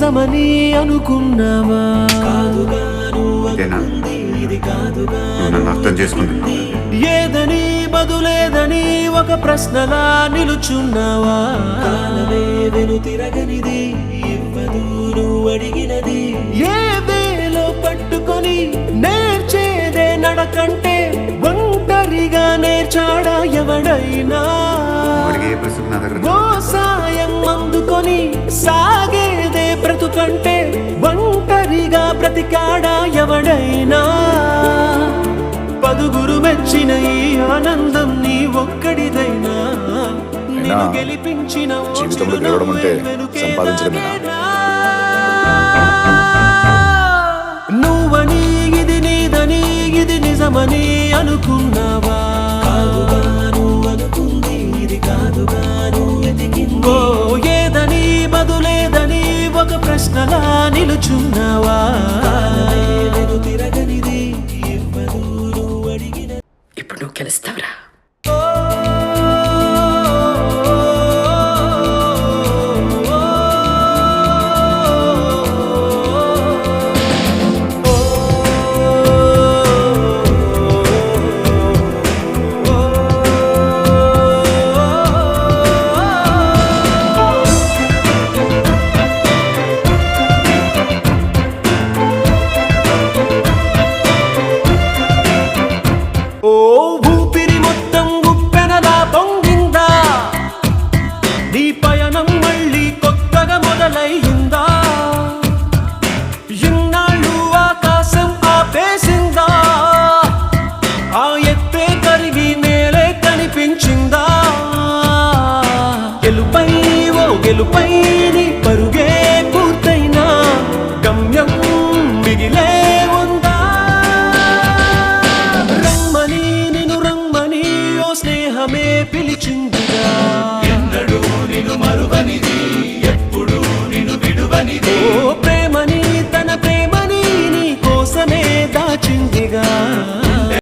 నిజమని అనుకున్నావా? ఇదేనా నువ్వు నన్ను అర్థం చేసుకుంటున్నావు? ఏదని బదులేదని ఒక ప్రశ్నలా నిలుచున్నావా? తిరగనిది ఇవ్వదు నువ్వు అడిగినది. ఏ వేలో పట్టుకొని నేర్చేదే నడకంటే ఒంటరిగా నేర్చాడా ఎవడైనా? ఓ సాయం అందుకొని సాగేదే బ్రతుకంటే ఒంటరిగా బ్రతికాడా ఎవడైనా? పదుగురు మెచ్చిన ఈ ఆనందం నీ ఒక్కడిదైనా? నిన్ను గెలిపించిన జీవితంలో గెలవడం అంటే సంపాదించడమేనా? నువ్వని ఇది నీదని ఇది నిజమని అనుకున్నావా? ఓ ఏదని బదులేదని ఒక ప్రశ్నలా నిలుచున్నావా? తిరగనిది ఇవ్వదు నువ్వు అడిగిన. ఇప్పుడు నువ్వు గెలుస్తావురా. ఊపిరి మొత్తం ఉప్పెనలా పొంగిందా? నీ పయనం మళ్ళీ కొత్తగా మొదలయ్యిందా? ఇన్నాళ్ళు ఆకాశం ఆపేసిందా? ఆ ఎత్తే కరిగి నేలే కనిపించిందా? గెలుపై ఓ గెలుపై నీ పరుగే పూర్తయినా గమ్యం మిగిలే ఉందా? స్నేహమే పిలిచిందిగా, ఎన్నడూ నిన్ను మరువనిది, ఎప్పుడు నిన్ను విడువనిది.